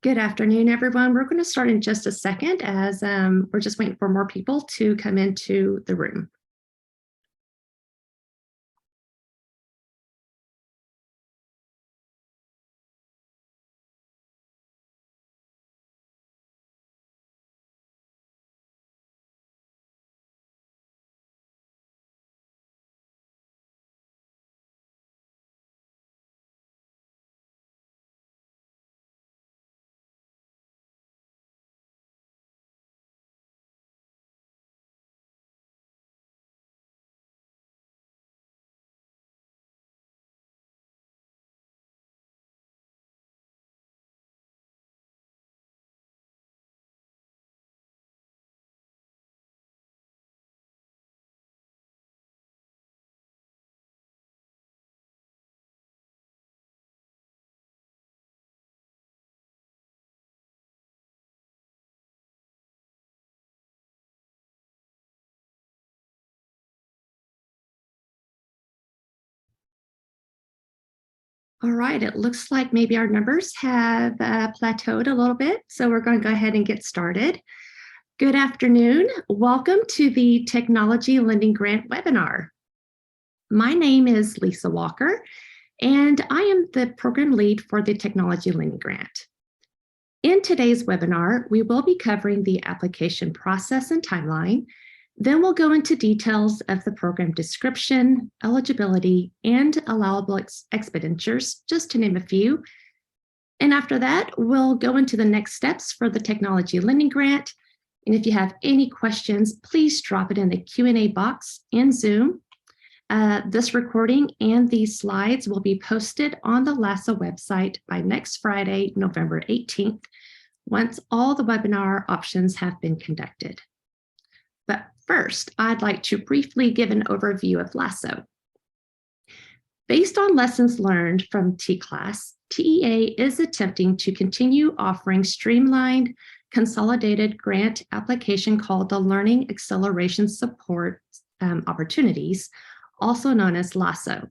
Good afternoon, everyone. We're going to start in just a second as we're just waiting for more people to come into the room. All right, it looks like maybe our numbers have plateaued a little bit, so we're going to go ahead and get started. Good afternoon. Welcome to the Technology Lending Grant webinar. My name is Lisa Walker, and I am the program lead for the Technology Lending Grant. In today's webinar, we will be covering the application process and timeline. Then we'll go into details of the program description, eligibility, and allowable expenditures, just to name a few. And after that, we'll go into the next steps for the Technology Lending Grant. And if you have any questions, please drop it in the Q&A box in Zoom. This recording and these slides will be posted on the LASO website by next Friday, November 18th, once all the webinar options have been conducted. But first, I'd like to briefly give an overview of LASO. Based on lessons learned from T-Class, TEA is attempting to continue offering streamlined, consolidated grant application called the Learning Acceleration Support Opportunities, also known as LASO.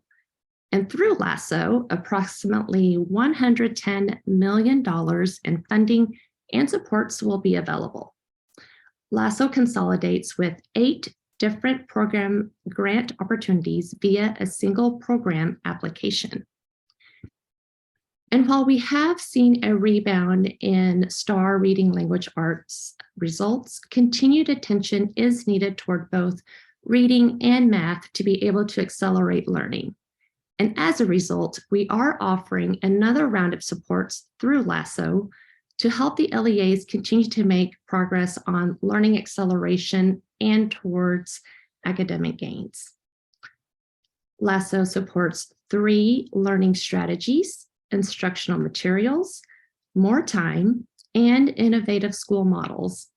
And through LASO, approximately $110 million in funding and supports will be available. LASO consolidates with 8 different program grant opportunities via a single program application. And while we have seen a rebound in STAR reading language arts results, continued attention is needed toward both reading and math to be able to accelerate learning. And as a result, we are offering another round of supports through LASO to help the LEAs continue to make progress on learning acceleration and towards academic gains. LASO supports 3 learning strategies: instructional materials, more time, and innovative school models.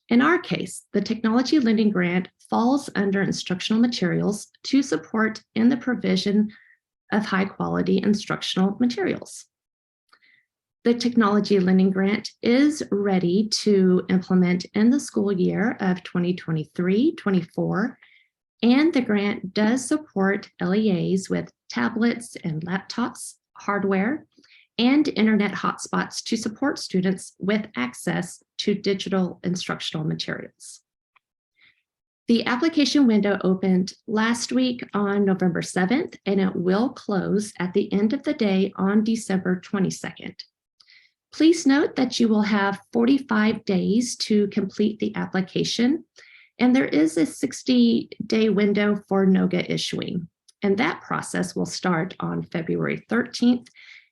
In our case, the Technology Lending Grant falls under instructional materials to support in the provision of high-quality instructional materials. The Technology Lending Grant is ready to implement in the school year of 2023-24, and the grant does support LEAs with tablets and laptops, hardware, and internet hotspots to support students with access to digital instructional materials. The application window opened last week on November 7th, and it will close at the end of the day on December 22nd. Please note that you will have 45 days to complete the application, and there is a 60-day window for NOGA issuing, and that process will start on February 13th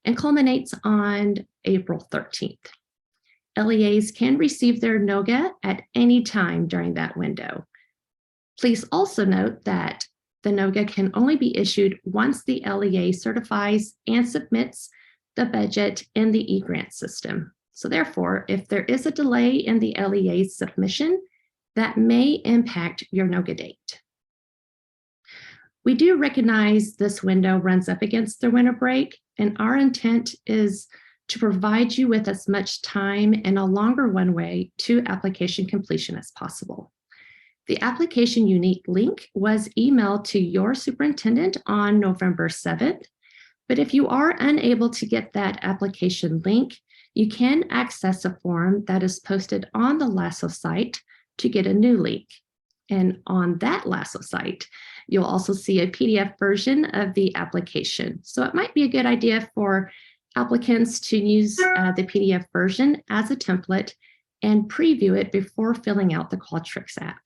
and culminates on April 13th. LEAs can receive their NOGA at any time during that window. Please also note that the NOGA can only be issued once the LEA certifies and submits the budget in the e-grant system. So therefore, if there is a delay in the LEA's submission, that may impact your NOGA date. We do recognize this window runs up against the winter break, and our intent is to provide you with as much time and a longer runway to application completion as possible. The application unique link was emailed to your superintendent on November 7th, but if you are unable to get that application link, you can access a form that is posted on the LASO site to get a new link. And on that LASO site, you'll also see a PDF version of the application. So it might be a good idea for applicants to use the PDF version as a template and preview it before filling out the Qualtrics app.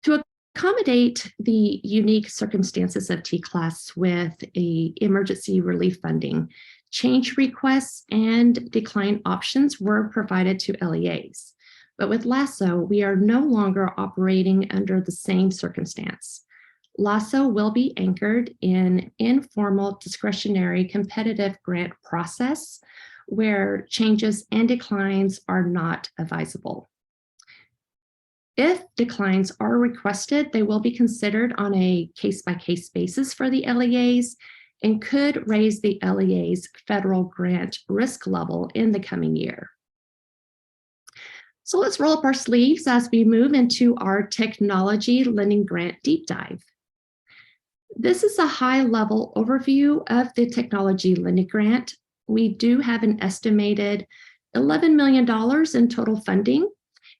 To accommodate the unique circumstances of T-class with emergency relief funding, change requests and decline options were provided to LEAs. But with LASO, we are no longer operating under the same circumstance. LASO will be anchored in informal, discretionary, competitive grant process where changes and declines are not advisable. If declines are requested, they will be considered on a case-by-case basis for the LEAs and could raise the LEA's federal grant risk level in the coming year. So let's roll up our sleeves as we move into our technology lending grant deep dive. This is a high-level overview of the technology lending grant. We do have an estimated $11 million in total funding,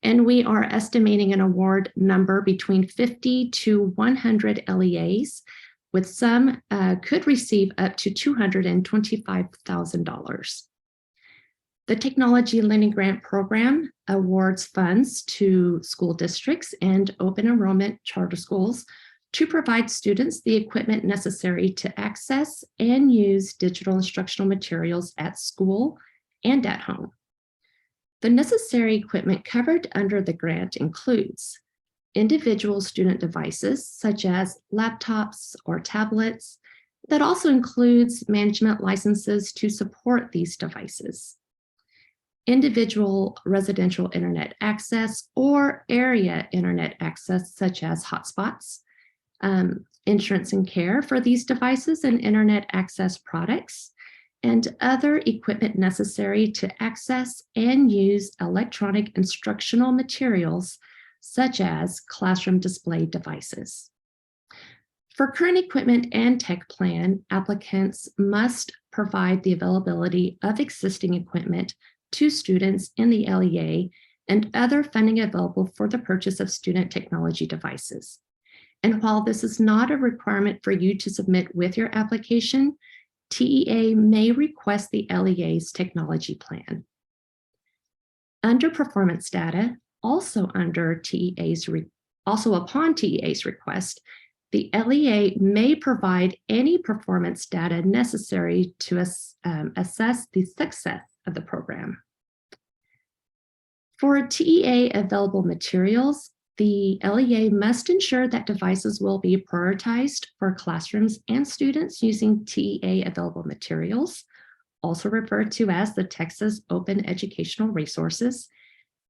and we are estimating an award number between 50 to 100 LEAs, with some could receive up to $225,000. The Technology Lending Grant Program awards funds to school districts and open enrollment charter schools to provide students the equipment necessary to access and use digital instructional materials at school and at home. The necessary equipment covered under the grant includes individual student devices, such as laptops or tablets. That also includes management licenses to support these devices. Individual residential internet access or area internet access, such as hotspots, insurance and care for these devices and internet access products, and other equipment necessary to access and use electronic instructional materials, such as classroom display devices. For current equipment and tech plan, applicants must provide the availability of existing equipment to students in the LEA and other funding available for the purchase of student technology devices. And while this is not a requirement for you to submit with your application, TEA may request the LEA's technology plan. Under performance data, also upon TEA's request, the LEA may provide any performance data necessary to assess the success of the program. For TEA available materials, the LEA must ensure that devices will be prioritized for classrooms and students using TEA available materials, also referred to as the Texas Open Educational Resources.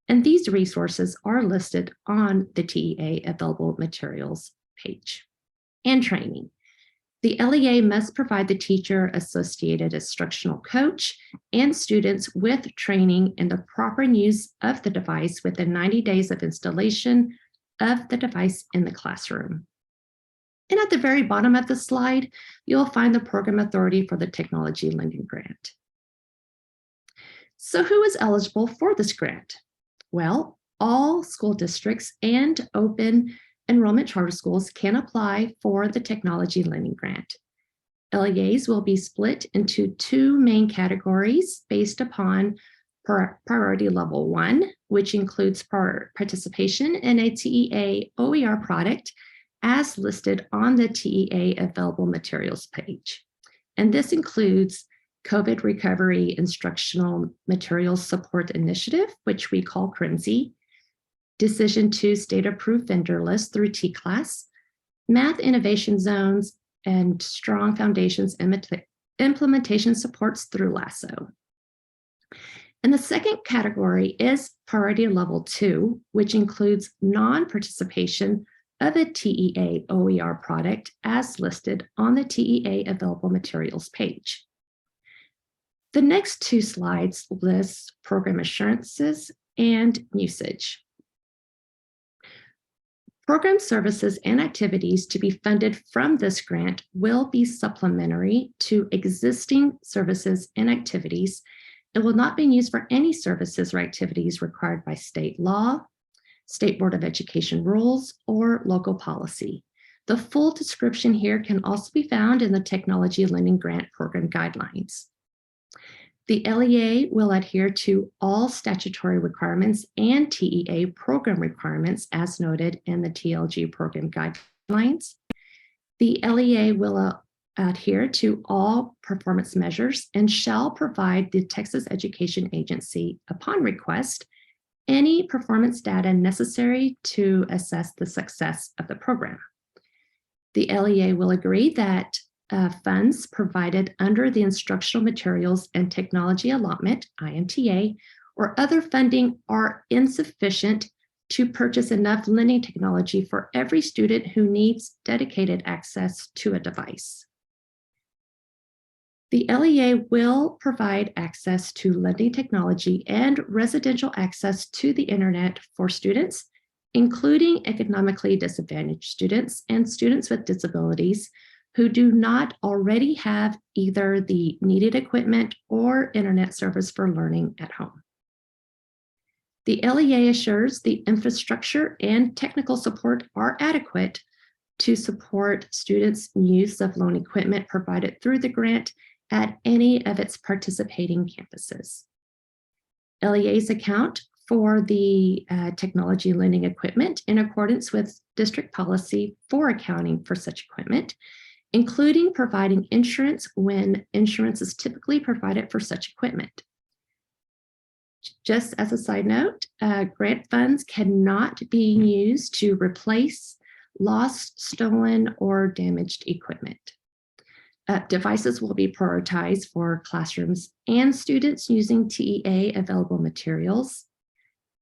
And these resources are listed on the TEA available materials page. And training. The LEA must provide the teacher, associated instructional coach, and students with training in the proper use of the device within 90 days of installation of the device in the classroom. And at the very bottom of the slide, you'll find the program authority for the Technology Lending Grant. So who is eligible for this grant? Well, all school districts and open enrollment charter schools can apply for the Technology Lending Grant. LEAs will be split into two main categories based upon priority level 1, which includes participation in a TEA OER product as listed on the TEA available materials page. And this includes COVID Recovery Instructional Materials Support Initiative, which we call CRIMSI, Decision to State-Approved Vendor List through T-Class, Math Innovation Zones, and Strong Foundations Implementation Supports through LASO. And the second category is Priority Level 2, which includes non-participation of a TEA OER product as listed on the TEA Available Materials page. The next two slides list program assurances and usage. Program services and activities to be funded from this grant will be supplementary to existing services and activities and will not be used for any services or activities required by state law, State Board of Education rules, or local policy. The full description here can also be found in the Technology Lending Grant Program Guidelines. The LEA will adhere to all statutory requirements and TEA program requirements as noted in the TLG program guidelines. The LEA will adhere to all performance measures and shall provide the Texas Education Agency, upon request, any performance data necessary to assess the success of the program. The LEA will agree that funds provided under the Instructional Materials and Technology Allotment, IMTA, or other funding are insufficient to purchase enough lending technology for every student who needs dedicated access to a device. The LEA will provide access to lending technology and residential access to the internet for students, including economically disadvantaged students and students with disabilities who do not already have either the needed equipment or internet service for learning at home. The LEA assures the infrastructure and technical support are adequate to support students' use of loan equipment provided through the grant at any of its participating campuses. LEAs account for the technology lending equipment in accordance with district policy for accounting for such equipment, including providing insurance when insurance is typically provided for such equipment. Just as a side note, grant funds cannot be used to replace lost, stolen, or damaged equipment. Devices will be prioritized for classrooms and students using TEA available materials.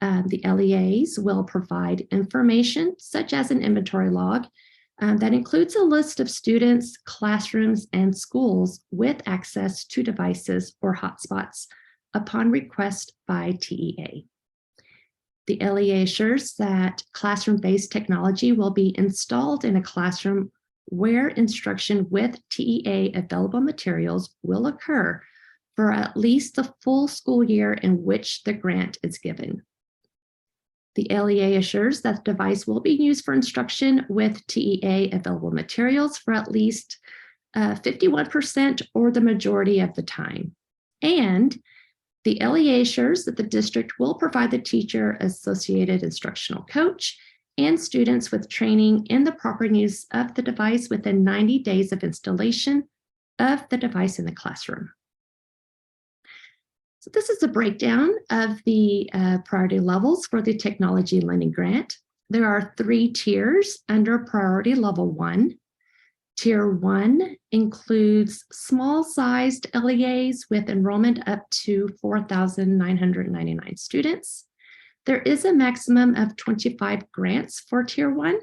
The LEAs will provide information such as an inventory log that includes a list of students, classrooms, and schools with access to devices or hotspots upon request by TEA. The LEA assures that classroom-based technology will be installed in a classroom where instruction with TEA available materials will occur for at least the full school year in which the grant is given. The LEA assures that the device will be used for instruction with TEA available materials for at least 51% or the majority of the time. And the LEA assures that the district will provide the teacher, associated instructional coach, and students with training in the proper use of the device within 90 days of installation of the device in the classroom. So this is a breakdown of the priority levels for the Technology Lending Grant. There are 3 tiers under Priority Level 1. Tier 1 includes small-sized LEAs with enrollment up to 4,999 students. There is a maximum of 25 grants for Tier 1.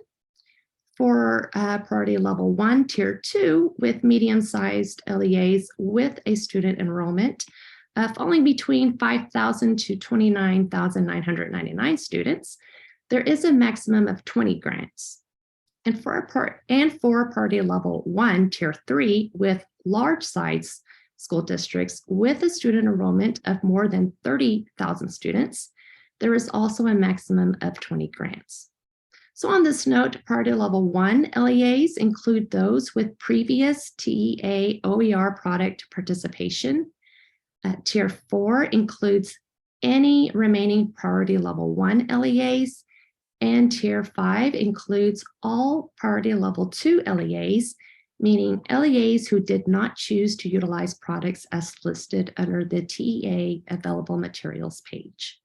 For Priority Level 1, Tier 2, with medium-sized LEAs with a student enrollment falling between 5,000 to 29,999 students, there is a maximum of 20 grants. And for Priority Level 1, Tier 3, with large-size school districts with a student enrollment of more than 30,000 students, there is also a maximum of 20 grants. So on this note, Priority Level 1 LEAs include those with previous TEA OER product participation. Tier 4 includes any remaining Priority Level 1 LEAs, and Tier 5 includes all Priority Level 2 LEAs, meaning LEAs who did not choose to utilize products as listed under the TEA Available Materials page.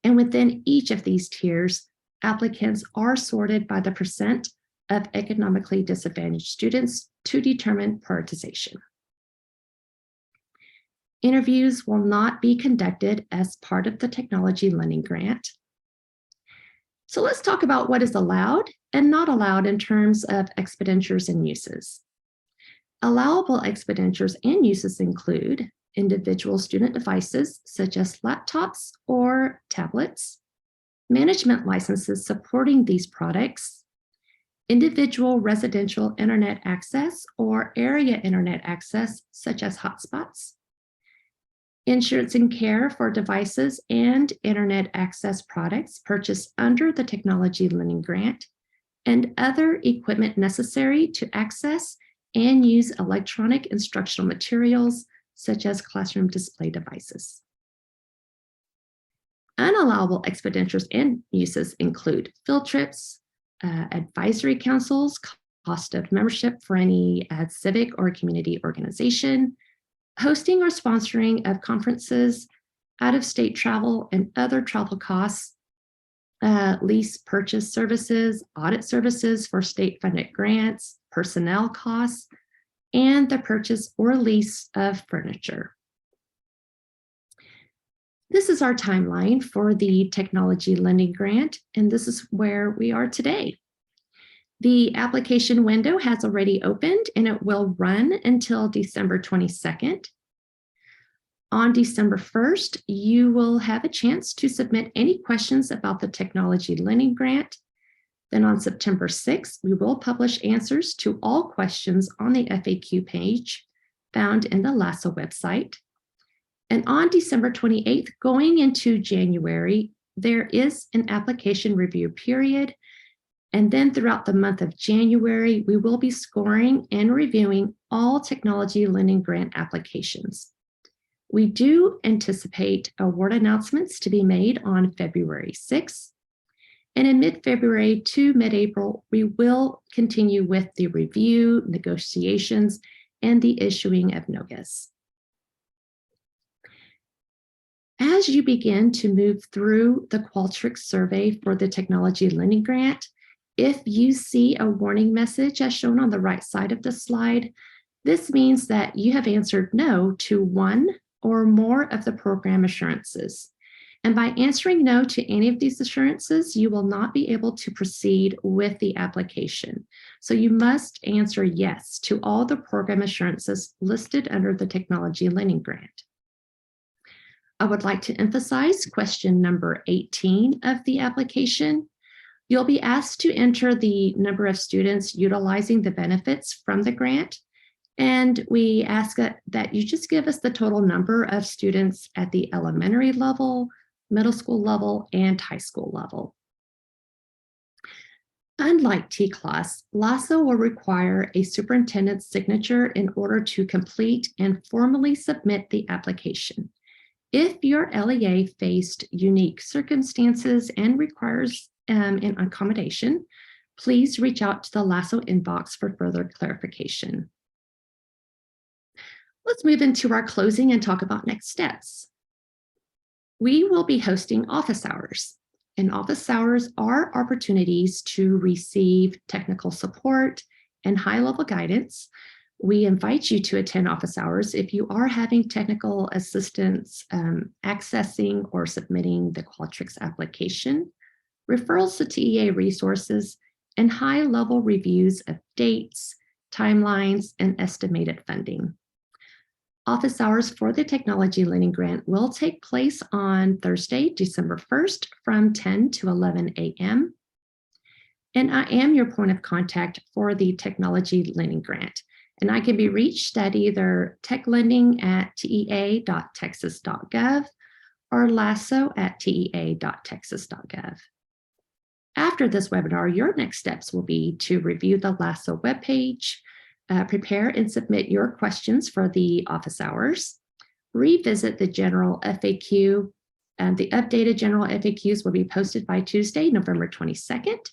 And within each of these tiers, applicants are sorted by the percent of economically disadvantaged students to determine prioritization. Interviews will not be conducted as part of the Technology Lending Grant. So let's talk about what is allowed and not allowed in terms of expenditures and uses. Allowable expenditures and uses include individual student devices such as laptops or tablets, management licenses supporting these products, individual residential internet access or area internet access, such as hotspots, insurance and care for devices and internet access products purchased under the Technology Lending Grant, and other equipment necessary to access and use electronic instructional materials, such as classroom display devices. Unallowable expenditures and uses include field trips, advisory councils, cost of membership for any civic or community organization, hosting or sponsoring of conferences, out-of-state travel and other travel costs, lease purchase services, audit services for state-funded grants, personnel costs, and the purchase or lease of furniture. This is our timeline for the Technology Lending Grant, and this is where we are today. The application window has already opened and it will run until December 22nd. On December 1st, you will have a chance to submit any questions about the Technology Lending Grant. Then on September 6th, we will publish answers to all questions on the FAQ page found in the LASO website. And on December 28th, going into January, there is an application review period. And then throughout the month of January, we will be scoring and reviewing all Technology Lending Grant applications. We do anticipate award announcements to be made on February 6th. And in mid-February to mid-April, we will continue with the review, negotiations, and the issuing of NOGAs. As you begin to move through the Qualtrics survey for the Technology Lending Grant, if you see a warning message as shown on the right side of the slide, this means that you have answered no to one or more of the program assurances. And by answering no to any of these assurances, you will not be able to proceed with the application. So you must answer yes to all the program assurances listed under the Technology Lending Grant. I would like to emphasize question number 18 of the application. You'll be asked to enter the number of students utilizing the benefits from the grant. And we ask that you just give us the total number of students at the elementary level, middle school level, and high school level. Unlike T-Class, LASO will require a superintendent's signature in order to complete and formally submit the application. If your LEA faced unique circumstances and requires an accommodation, please reach out to the LASO inbox for further clarification. Let's move into our closing and talk about next steps. We will be hosting office hours, and office hours are opportunities to receive technical support and high-level guidance. We invite you to attend office hours if you are having technical assistance accessing or submitting the Qualtrics application, referrals to TEA resources, and high-level reviews of dates, timelines, and estimated funding. Office hours for the Technology Lending Grant will take place on Thursday, December 1st from 10 to 11 a.m. And I am your point of contact for the Technology Lending Grant. And I can be reached at either techlending@tea.texas.gov or lasso@tea.texas.gov. After this webinar, your next steps will be to review the LASO webpage, prepare and submit your questions for the office hours, revisit the general FAQ, and the updated general FAQs will be posted by Tuesday, November 22nd,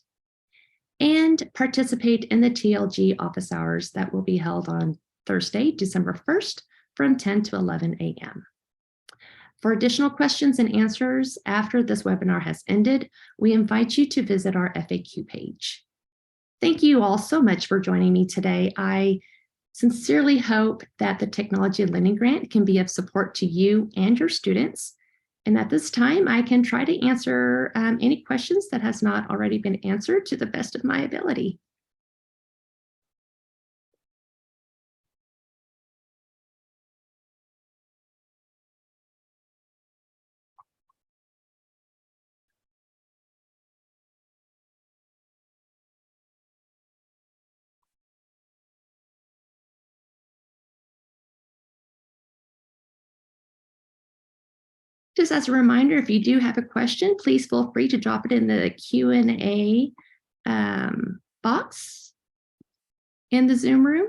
and participate in the TLG office hours that will be held on Thursday, December 1st from 10 to 11 a.m. For additional questions and answers after this webinar has ended, we invite you to visit our FAQ page. Thank you all so much for joining me today. I sincerely hope that the Technology Lending Grant can be of support to you and your students. And at this time, I can try to answer any questions that has not already been answered to the best of my ability. Just as a reminder, if you do have a question, please feel free to drop it in the Q&A box in the Zoom room.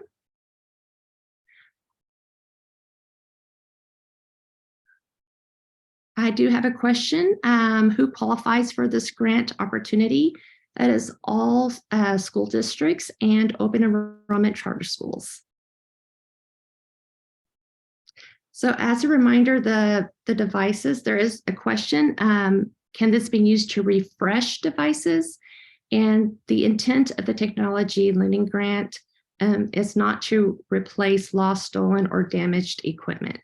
I do have a question. Who qualifies for this grant opportunity? That is all school districts and open enrollment charter schools. So as a reminder, the devices, there is a question, can this be used to refresh devices? And the intent of the technology lending grant is not to replace lost, stolen, or damaged equipment.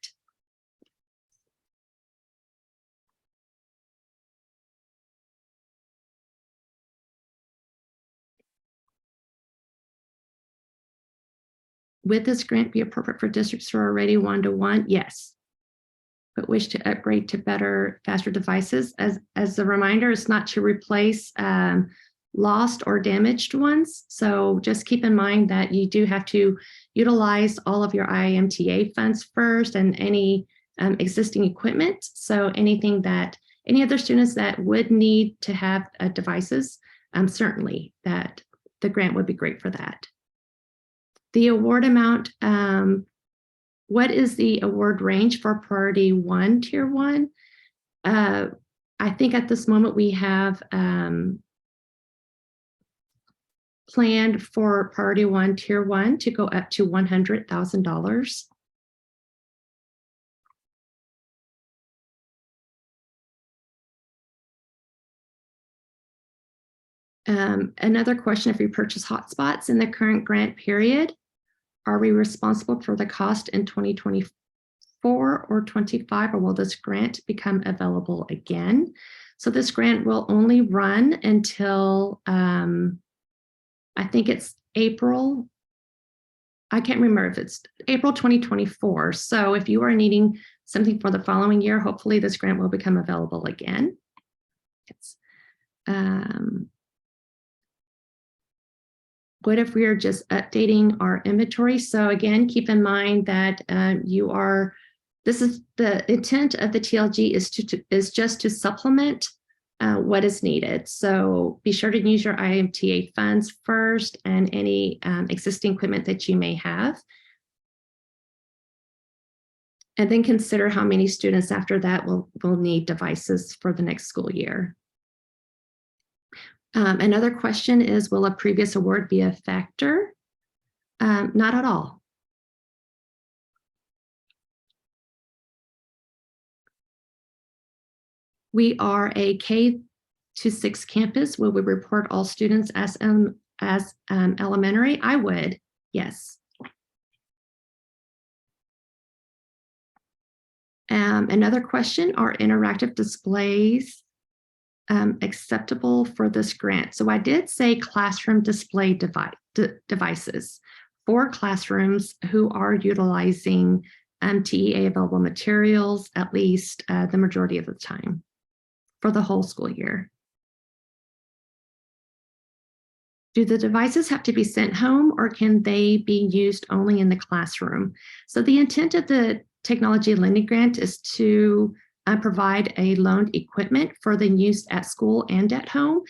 Would this grant be appropriate for districts who are already one-to-one? Yes, but wish to upgrade to better, faster devices. As a reminder, it's not to replace lost or damaged ones. So just keep in mind that you do have to utilize all of your IMTA funds first and any existing equipment. So any other students that would need to have devices, certainly that the grant would be great for that. The award amount, what is the award range for Priority 1, Tier 1? I think at this moment we have planned for Priority 1, Tier 1 to go up to $100,000. Another question, if we purchase hotspots in the current grant period, are we responsible for the cost in 2024 or 25, or will this grant become available again? So this grant will only run until, I think it's April. I can't remember if it's April 2024. So if you are needing something for the following year, hopefully this grant will become available again. Yes. What if we are just updating our inventory? So again, keep in mind that this is the intent of the TLG is just to supplement what is needed. So be sure to use your IMTA funds first and any existing equipment that you may have. And then consider how many students after that will need devices for the next school year. Another question is, will a previous award be a factor? Not at all. We are a K-6 campus. Will we report all students as elementary? I would, yes. Another question, are interactive displays acceptable for this grant? So I did say classroom display devices for classrooms who are utilizing TEA available materials at least the majority of the time for the whole school year. Do the devices have to be sent home, or can they be used only in the classroom? So the intent of the technology lending grant is to provide a loaned equipment for the use at school and at home.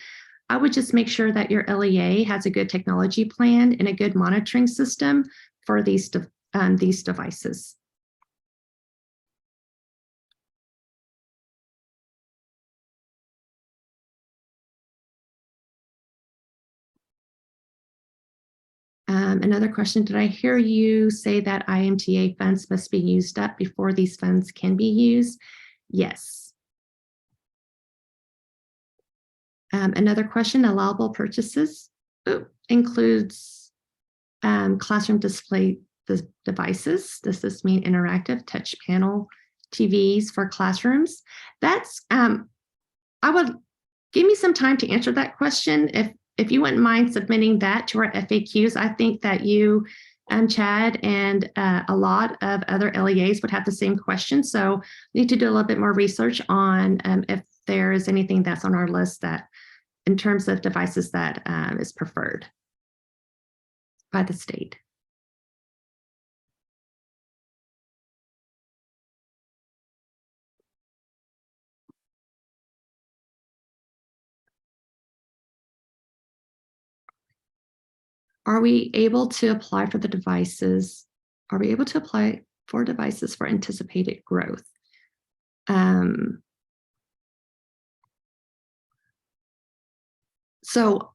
I would just make sure that your LEA has a good technology plan and a good monitoring system for these devices. Another question, did I hear you say that IMTA funds must be used up before these funds can be used? Yes. Another question, allowable purchases includes classroom display devices. Does this mean interactive touch panel TVs for classrooms? That's, I would give me some time to answer that question. If you wouldn't mind submitting that to our FAQs, I think that you, Chad, and a lot of other LEAs would have the same question. So need to do a little bit more research on if there is anything that's on our list that in terms of devices that is preferred by the state. Are we able to apply for the devices? Are we able to apply for devices for anticipated growth? So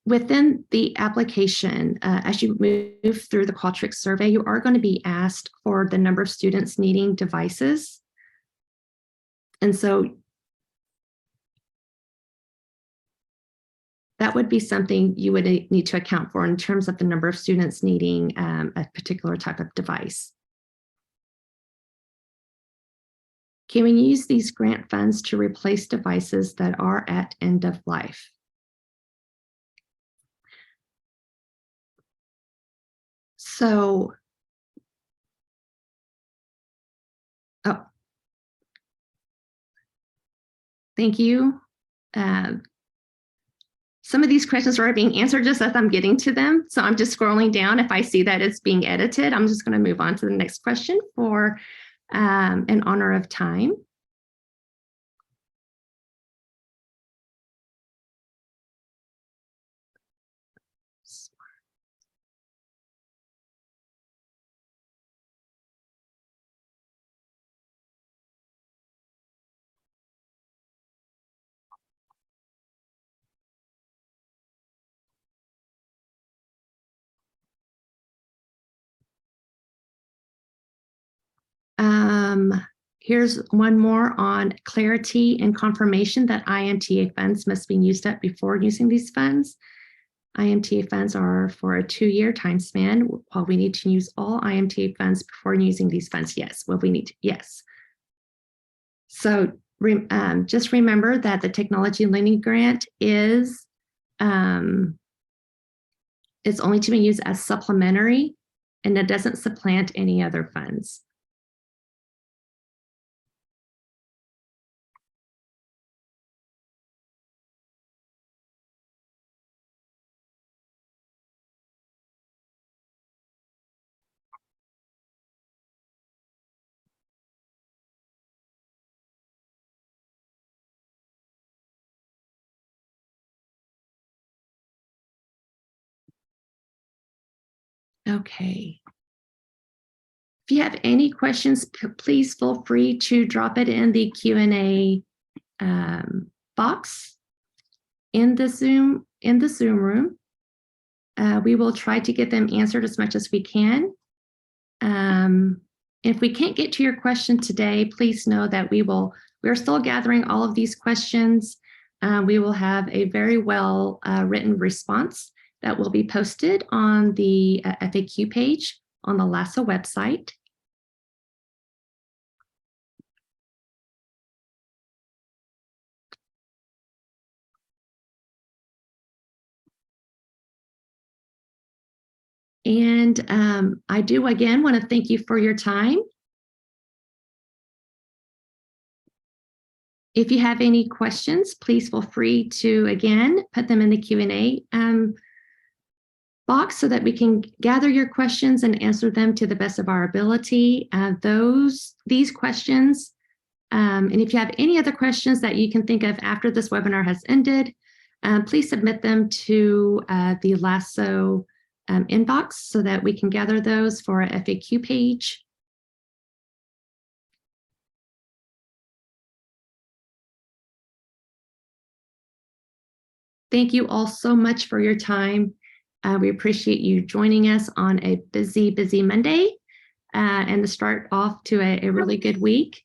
within the application, as you move through the Qualtrics survey, you are going to be asked for the number of students needing devices. And so that would be something you would need to account for in terms of the number of students needing a particular type of device. Can we use these grant funds to replace devices that are at end of life? So, thank you. Some of these questions are being answered just as I'm getting to them. So I'm just scrolling down. If I see that it's being edited, I'm just going to move on to the next question for in honor of time. Here's one more on clarity and confirmation that IMTA funds must be used up before using these funds. IMTA funds are for a 2-year time span. While we need to use all IMTA funds before using these funds, yes. Well, we need to, yes. So just remember that the Technology Lending Grant is it's only to be used as supplementary, and it doesn't supplant any other funds. Okay. If you have any questions, please feel free to drop it in the Q&A box in the Zoom room. We will try to get them answered as much as we can. If we can't get to your question today, please know that we're still gathering all of these questions. We will have a very well written response that will be posted on the FAQ page on the LASO website. And I do, again, want to thank you for your time. If you have any questions, please feel free to, again, put them in the Q&A box so that we can gather your questions and answer them to the best of our ability. These questions, and if you have any other questions that you can think of after this webinar has ended, please submit them to the LASO inbox so that we can gather those for our FAQ page. Thank you all so much for your time. We appreciate you joining us on a busy Monday and to start off to a really good week.